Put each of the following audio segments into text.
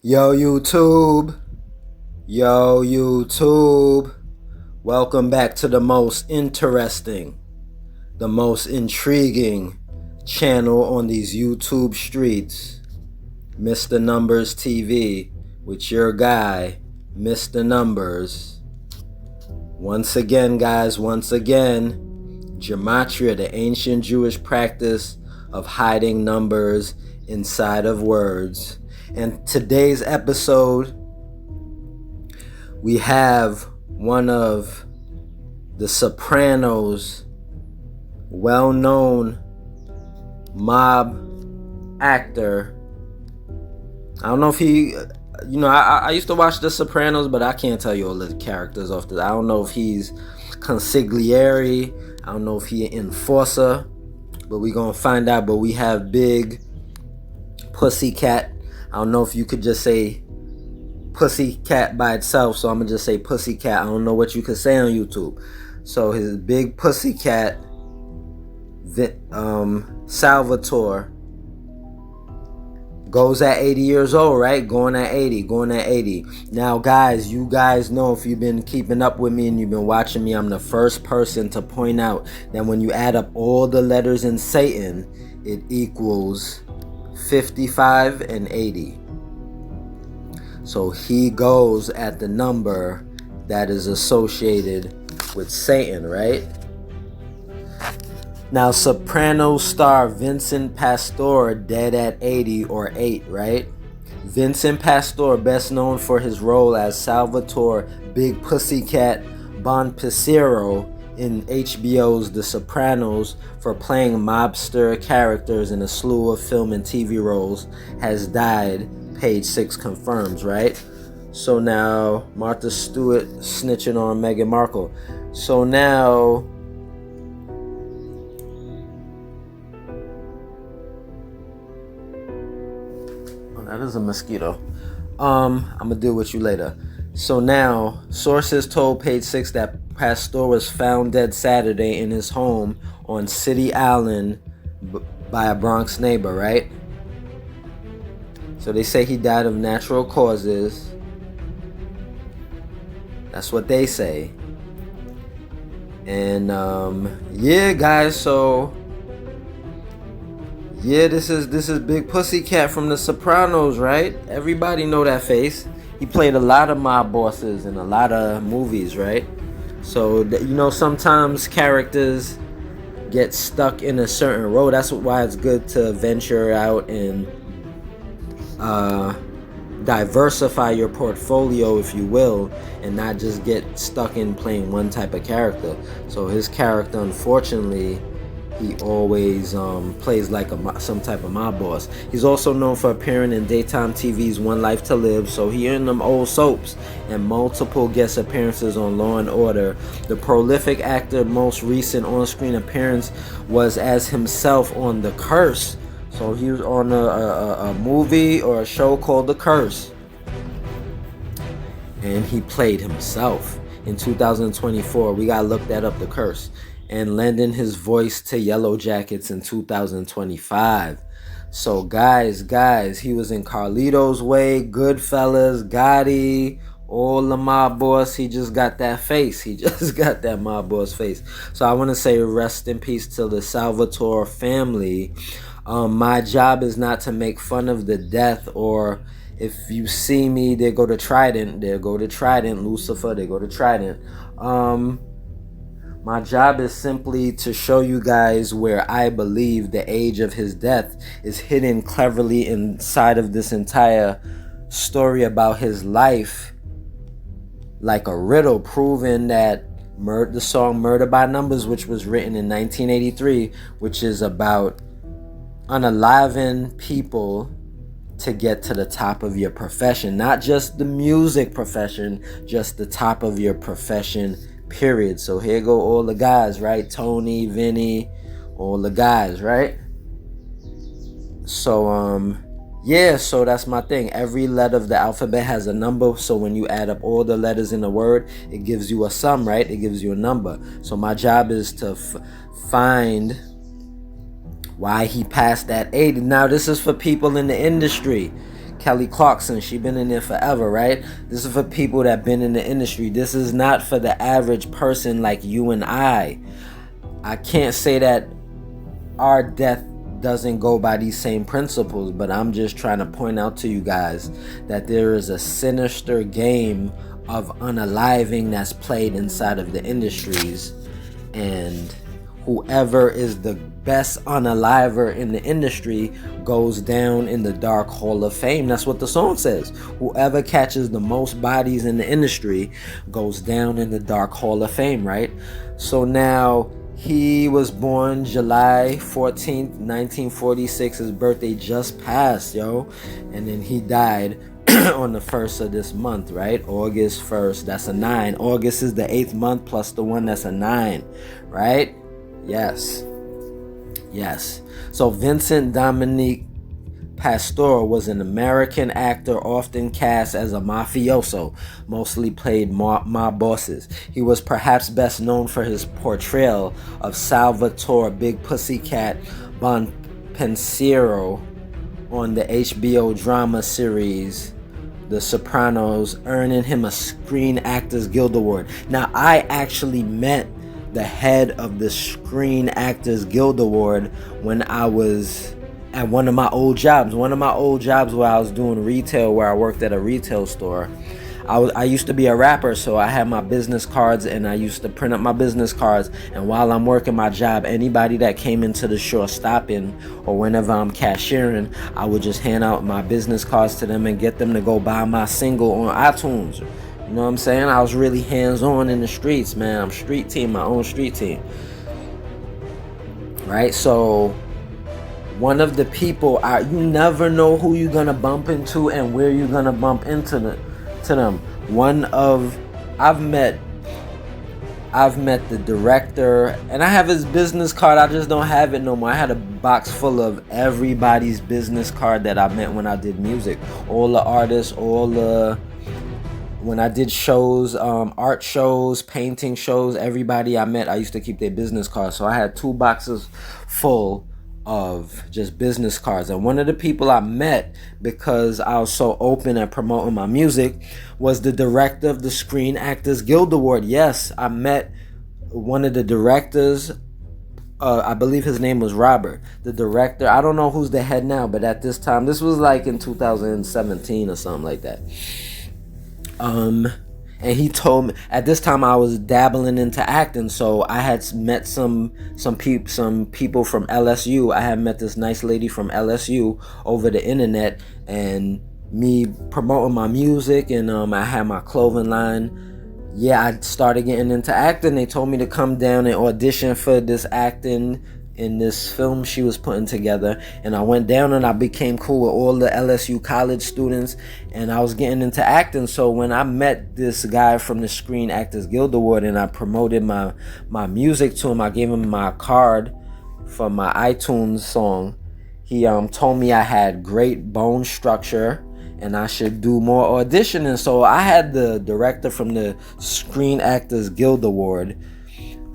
Yo YouTube, yo YouTube, welcome back to the most interesting, the most intriguing channel on these YouTube streets, Mr. Numbers TV, with your guy, Mr. Numbers. Once again, guys, Gematria, the ancient Jewish practice of hiding numbers inside of words. And today's episode, we have one of the Sopranos' well-known mob actor. I don't know if he, I used to watch The Sopranos, but I can't tell you all the characters off the. I don't know if he's consigliere. I don't know if he an enforcer, but we gonna find out. But we have Big Pussycat. I don't know if you could just say Pussycat by itself, so I'm gonna just say Pussycat. I don't know what you could say on YouTube. So his Big Pussycat, Salvatore, goes at 80 years old, right? Going at 80. Now, guys, you guys know, if you've been keeping up with me and you've been watching me, I'm the first person to point out that when you add up all the letters in Satan, it equals 55 and 80. So he goes at the number that is associated with Satan, right? Now, Sopranos star Vincent Pastore dead at 80 or 8, right? Vincent Pastore, best known for his role as Salvatore Big Pussycat Bonpicero in HBO's The Sopranos, for playing mobster characters in a slew of film and TV roles, has died. Page 6 confirms, right? So now, Martha Stewart snitching on Meghan Markle. So now, oh, that is a mosquito. I'm gonna deal with you later. So now, sources told Page 6 that Pastore was found dead Saturday in his home on City Island by a Bronx neighbor, right? So they say he died of natural causes. That's what they say. And yeah, guys, so yeah, this is Big Pussycat from The Sopranos, right? Everybody know that face. He played a lot of mob bosses in a lot of movies, right? So, sometimes characters get stuck in a certain role. That's why it's good to venture out and diversify your portfolio, if you will, and not just get stuck in playing one type of character. So his character, unfortunately, he always plays like some type of mob boss. He's also known for appearing in daytime TV's One Life to Live, so he in them old soaps, and multiple guest appearances on Law and Order. The prolific actor, most recent on-screen appearance was as himself on The Curse. So he was on a movie or a show called The Curse, and he played himself in 2024. We gotta look that up, The Curse. And lending his voice to Yellow Jackets in 2025. So guys, he was in Carlito's Way, Goodfellas, Gotti, all the mob boss. He just got that face. He just got that mob boss face. So I want to say rest in peace to the Salvatore family. My job is not to make fun of the death, or if you see me, they go to Trident. Lucifer, they go to Trident. My job is simply to show you guys where I believe the age of his death is hidden cleverly inside of this entire story about his life, like a riddle, proving that the song Murder by Numbers, which was written in 1983, which is about unaliving people to get to the top of your profession. Not just the music profession, just the top of your profession, period. So here go all the guys, right? Tony, Vinny, all the guys, right? So yeah, so that's my thing. Every letter of the alphabet has a number, so when you add up all the letters in a word, it gives you a sum, right? It gives you a number. So my job is to find why he passed that 80. Now, this is for people in the industry. Kelly Clarkson, she been in there forever, right? This is for people that been in the industry. This is not for the average person like you and I. I can't say that our death doesn't go by these same principles, but I'm just trying to point out to you guys that there is a sinister game of unaliving that's played inside of the industries, and whoever is the best unaliver in the industry goes down in the Dark Hall of Fame. That's what the song says. Whoever catches the most bodies in the industry goes down in the Dark Hall of Fame, right? So now he was born July 14th, 1946. His birthday just passed, yo. And then he died on the 1st of this month, right? August 1st, that's a 9. August is the 8th month plus the 1, that's a 9, right? Yes. So Vincent Dominique Pastore was an American actor often cast as a mafioso, mostly played mob bosses. He was perhaps best known for his portrayal of Salvatore Big Pussycat Bonpensiero on the HBO drama series The Sopranos, earning him a Screen Actors Guild Award. Now, I actually met the head of the Screen Actors Guild Award when I was at one of my old jobs where I was doing retail, where I worked at a retail store. I used to be a rapper, so I had my business cards, and I used to print up my business cards, and while I'm working my job, anybody that came into the store stopping, or whenever I'm cashiering, I would just hand out my business cards to them and get them to go buy my single on iTunes. You know what I'm saying? I was really hands-on in the streets, man. I'm street team, my own street team. Right? So one of the people, you never know who you're gonna bump into and where you're gonna bump into them. I've met the director, and I have his business card. I just don't have it no more. I had a box full of everybody's business card that I met when I did music. All the artists, when I did shows, art shows, painting shows, everybody I met, I used to keep their business cards. So I had 2 boxes full of just business cards. And one of the people I met, because I was so open at promoting my music, was the director of the Screen Actors Guild Award. Yes, I met one of the directors. I believe his name was Robert. The director, I don't know who's the head now, but at this time, this was like in 2017 or something like that. And he told me, at this time I was dabbling into acting, so I had met some people from LSU. I had met this nice lady from LSU over the internet, and me promoting my music, and I had my clothing line. Yeah, I started getting into acting. They told me to come down and audition for this acting in this film she was putting together, and I went down and I became cool with all the LSU college students, and I was getting into acting. So when I met this guy from the Screen Actors Guild Award and I promoted my music to him, I gave him my card for my iTunes song. He told me I had great bone structure and I should do more auditioning. So I had the director from the Screen Actors Guild Award,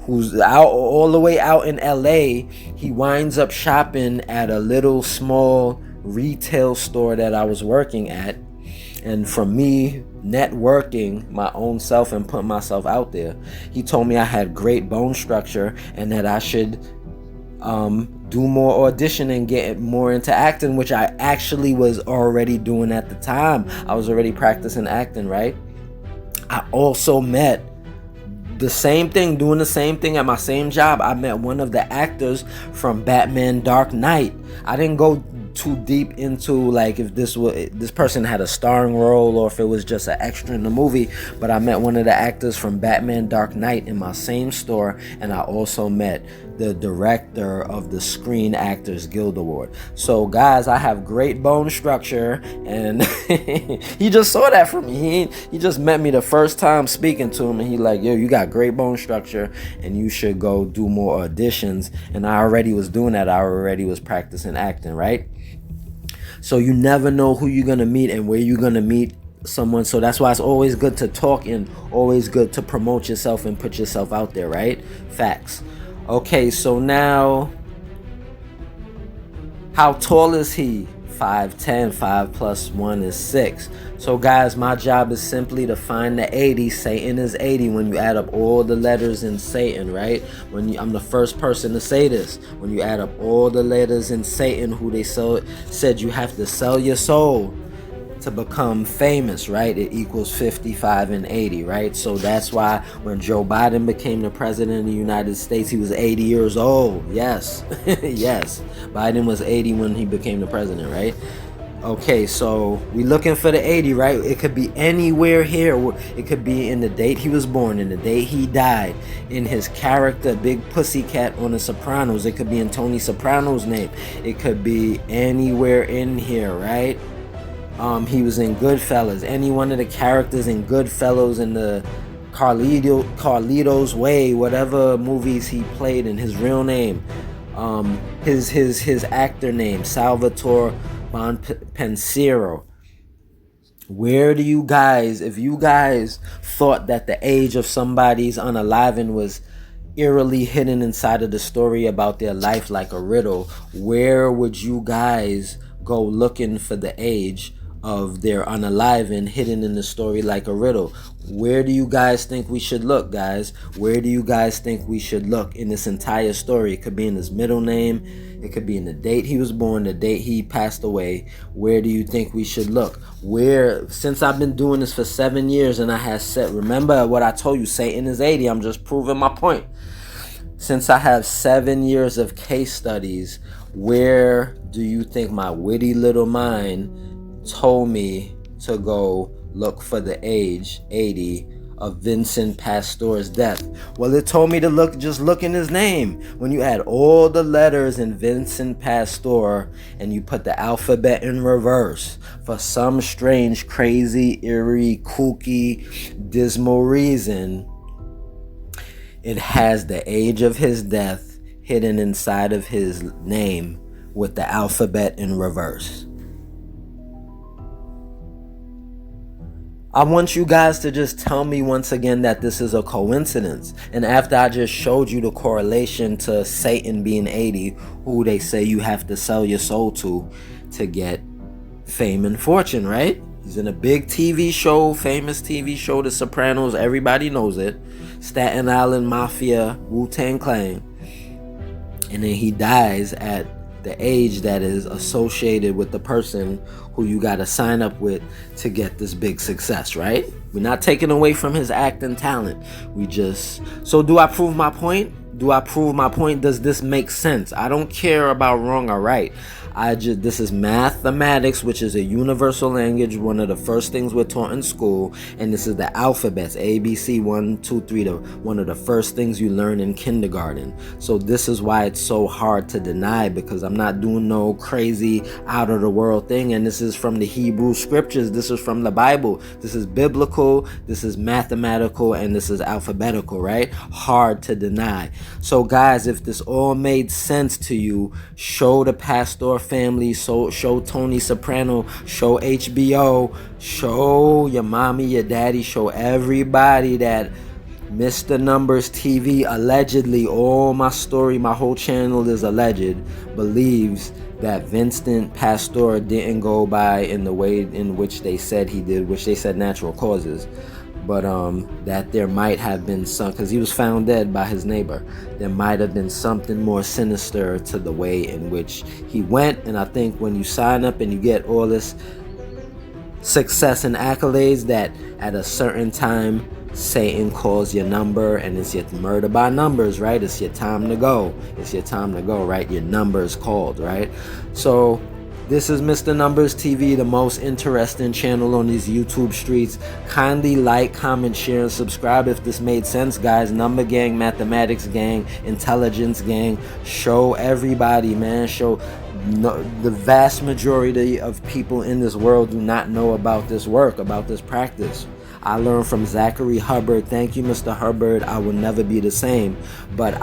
who's out all the way out in LA. He winds up shopping at a little small retail store that I was working at. And from me networking my own self and putting myself out there, he told me I had great bone structure and that I should do more auditioning and get more into acting, which I actually was already doing at the time. I was already practicing acting, right? I also met doing the same thing at my same job. I met one of the actors from Batman Dark Knight. I didn't go too deep into like if this person had a starring role or if it was just an extra in the movie, but I met one of the actors from Batman Dark Knight in my same store, and I also met the director of the Screen Actors Guild Award. So guys, I have great bone structure, and he just saw that from me. He just met me the first time speaking to him, and he like, yo, you got great bone structure and you should go do more auditions. And I already was doing that. I already was practicing acting, right? So you never know who you're gonna meet and where you're gonna meet someone. So that's why it's always good to talk and always good to promote yourself and put yourself out there, right? Facts. Okay, so now, how tall is he? 510. 5 plus 1 is 6. So guys, my job is simply to find the 80. Satan is 80 when you add up all the letters in Satan, right? I'm the first person to say this. When you add up all the letters in Satan, who they said you have to sell your soul to become famous, right? It equals 55 and 80, right? So that's why when Joe Biden became the president of the United States, he was 80 years old. Yes. Yes. Biden was 80 when he became the president, right? Okay, so we looking for the 80, right? It could be anywhere here. It could be in the date he was born, in the date he died, in his character, Big Pussycat on The Sopranos. It could be in Tony Soprano's name. It could be anywhere in here, right? He was in Goodfellas. Any one of the characters in Goodfellas, in the Carlito's Way, whatever movies he played in, his real name, his actor name, Salvatore Bonpensiero. Where do you guys, if you guys thought that the age of somebody's unaliving was eerily hidden inside of the story about their life like a riddle, where would you guys go looking for the age of their unaliving hidden in the story like a riddle? Where do you guys think we should look, guys? Where do you guys think we should look in this entire story? It could be in his middle name. It could be in the date he was born, the date he passed away. Where do you think we should look? Since I've been doing this for 7 years and I have said, remember what I told you, Satan is 80. I'm just proving my point. Since I have 7 years of case studies, where do you think my witty little mind told me to go look for the age 80 of Vincent Pastore's death? Well, it told me to just look in his name. When you add all the letters in Vincent Pastore and you put the alphabet in reverse, for some strange, crazy, eerie, kooky, dismal reason, it has the age of his death hidden inside of his name with the alphabet in reverse. I want you guys to just tell me once again that this is a coincidence. And after I just showed you the correlation to Satan being 80, who they say you have to sell your soul to get fame and fortune, right? He's in a big TV show, famous TV show, The Sopranos. Everybody knows it. Staten Island Mafia, Wu-Tang Clan. And then he dies at the age that is associated with the person who you got to sign up with to get this big success, right? We're not taking away from his acting talent. So do I prove my point? Does this make sense? I don't care about wrong or right. This is mathematics, which is a universal language, one of the first things we're taught in school, and this is the alphabets, A, B, C, 1, 2, 3, one of the first things you learn in kindergarten. So this is why it's so hard to deny, because I'm not doing no crazy out of the world thing, and this is from the Hebrew scriptures, this is from the Bible, this is biblical, this is mathematical, and this is alphabetical, right? Hard to deny. So guys, if this all made sense to you, show the Pastore family, show Tony Soprano, show HBO, show your mommy, your daddy, show everybody that Mr. Numbers TV allegedly, all my story, my whole channel is alleged, believes that Vincent Pastore didn't go by in the way in which they said he did, which they said natural causes. But that there might have been some, because he was found dead by his neighbor, there might have been something more sinister to the way in which he went. And I think when you sign up and you get all this success and accolades, that at a certain time Satan calls your number, and it's your murder by numbers, right? It's your time to go. Right? Your number is called, right? So this is Mr. Numbers TV, the most interesting channel on these YouTube streets. Kindly like, comment, share, and subscribe if this made sense, guys. Number gang, mathematics gang, intelligence gang. Show everybody, man. The vast majority of people in this world do not know about this work, about this practice. I learned from Zachary Hubbard. Thank you, Mr. Hubbard. I will never be the same. But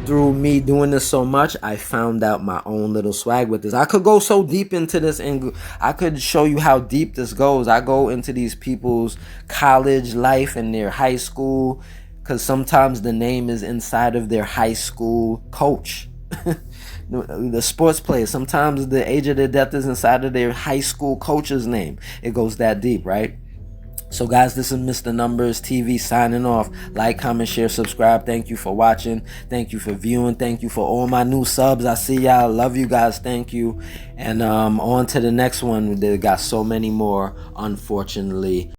through me doing this so much, I found out my own little swag with this. I could go so deep into this, and I could show you how deep this goes. I go into these people's college life and their high school, because sometimes the name is inside of their high school coach. The sports players, sometimes the age of their death is inside of their high school coach's name. It goes that deep, right? So guys, this is Mr. Numbers TV signing off. Like, comment, share, subscribe. Thank you for watching. Thank you for viewing. Thank you for all my new subs. I see y'all. Love you guys. Thank you. And on to the next one. They got so many more, unfortunately.